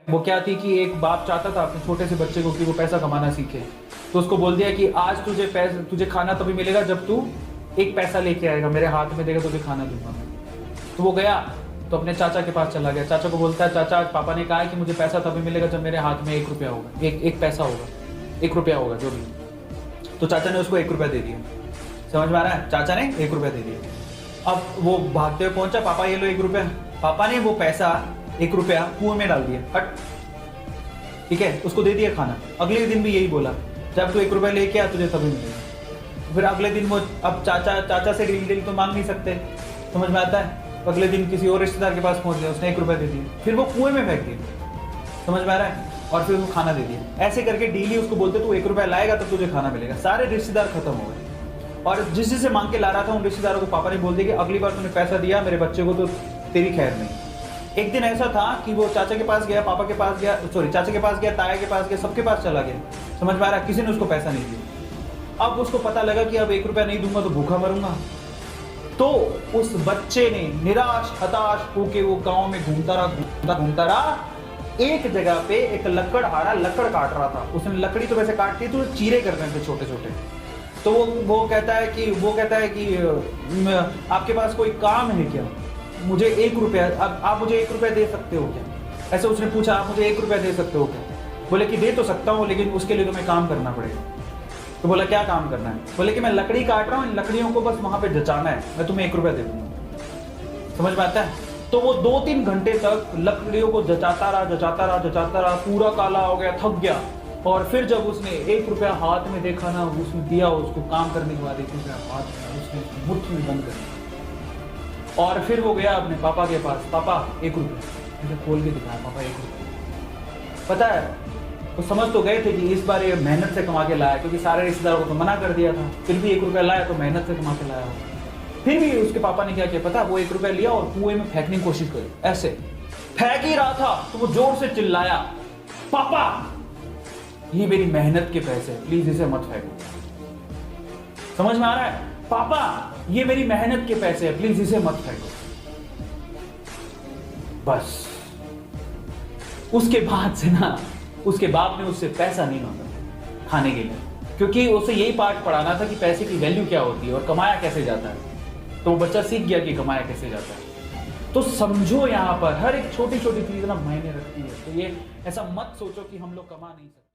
वो क्या थी कि एक बाप चाहता था अपने छोटे से बच्चे को कि वो पैसा कमाना सीखे, तो उसको बोल दिया कि आज तुझे खाना तभी मिलेगा जब तू एक पैसा लेके आएगा, मेरे हाथ में देगा, तुझे खाना दूंगा मैं। तो वो गया तो अपने चाचा के पास चला गया। चाचा को बोलता है, चाचा आज पापा ने कहा है कि मुझे पैसा तभी मिलेगा जब मेरे हाथ में 1 रुपया होगा, एक पैसा होगा, 1 रुपया होगा जो भी। तो चाचा ने उसको 1 रुपया दे दिया। समझ में आ रहा है? चाचा ने 1 रुपया दे दिया। अब वो भागते हुए पहुंचा, पापा ये लो 1 रुपया। पापा ने वो पैसा 1 रुपया कुएं में डाल दिया, हट, ठीक है, उसको दे दिया खाना। अगले दिन भी यही बोला, जब तू 1 रुपया लेके आ तुझे तभी मिलेगा। फिर अगले दिन वो, अब चाचा से डील तो मांग नहीं सकते, समझ में आता है। अगले दिन किसी और रिश्तेदार के पास पहुंच गया, उसने 1 रुपया दे दिया, फिर वो कुएं में फेंक दिया, समझ में आ रहा है, और फिर उसको खाना दे दिया। ऐसे करके डेली उसको बोलते तू 1 रुपया लाएगा तब तुझे खाना मिलेगा। सारे रिश्तेदार खत्म हो गए, और जिससे मांग के ला रहा था उन रिश्तेदारों को पापा ने बोल दिया कि अगली बार तूने पैसा दिया मेरे बच्चे को तो तेरी खैर नहीं। एक दिन ऐसा था कि वो चाचा के पास गया, पापा के पास गया, सॉरी चाचा के पास गया, ताया के पास गया, सबके पास चला गया, समझ में आ रहा है, किसी ने उसको पैसा नहीं दिया। अब उसको पता लगा कि अब 1 रुपया नहीं दूंगा तो भूखा मरूंगा। तो उस बच्चे ने निराश हताश होके वो गांव में घूमता रहा। एक जगह पे एक लकड़हारा लकड़ काट रहा था। उसने लकड़ी तो वैसे काटती तो चीरे कर रहे थे छोटे छोटे। तो वो कहता है कि आपके पास कोई काम है क्या, मुझे 1 रुपया, आप मुझे 1 रुपया दे सकते हो क्या? ऐसे उसने पूछा, आप मुझे 1 रुपया दे सकते हो क्या? बोले कि दे तो सकता हूँ लेकिन उसके लिए तुम्हें काम करना पड़ेगा। तो बोला क्या काम करना है? बोले कि मैं लकड़ी काट रहा हूँ, इन लकड़ियों को बस वहां पे जचाना है, मैं तुम्हें 1 रुपया दे दूंगा। समझ में आता है? तो वो 2-3 घंटे तक लकड़ियों को जचाता रहा, पूरा काला हो गया, थक गया। और फिर जब उसने 1 रुपया हाथ में देखा ना, उसने दिया उसको काम करने के बाद 1 रुपया हाथ में उसने मुट्ठी में बंद कर दिया। और फिर वो गया अपने पापा के पास, पापा 1 रुपया, मुझे खोल के दिखाया, पापा 1 रुपया। पता है वो समझ तो गए थे कि इस बार ये मेहनत से कमा के लाया, क्योंकि सारे रिश्तेदारों को तो मना कर दिया था, फिर भी 1 रुपया लाया तो मेहनत से कमा के लाया। फिर भी उसके पापा ने क्या किया पता, वो 1 रुपया लिया और कुएं में फेंकने की कोशिश करी। ऐसे फेंक ही रहा था तो वो जोर से चिल्लाया, पापा ये मेरी मेहनत के पैसे, प्लीज इसे मत फेंको। समझ में आ रहा है? पापा ये मेरी मेहनत के पैसे है, प्लीज इसे मत फेंको। बस उसके बाद से ना उसके बाप ने उससे पैसा नहीं मांगा खाने के लिए, क्योंकि उसे यही पाठ पढ़ाना था कि पैसे की वैल्यू क्या होती है और कमाया कैसे जाता है। तो वो बच्चा सीख गया कि कमाया कैसे जाता है। तो समझो यहाँ पर हर एक छोटी छोटी चीज ना मायने रखती है। तो ये ऐसा मत सोचो कि हम लोग कमा नहीं सकते।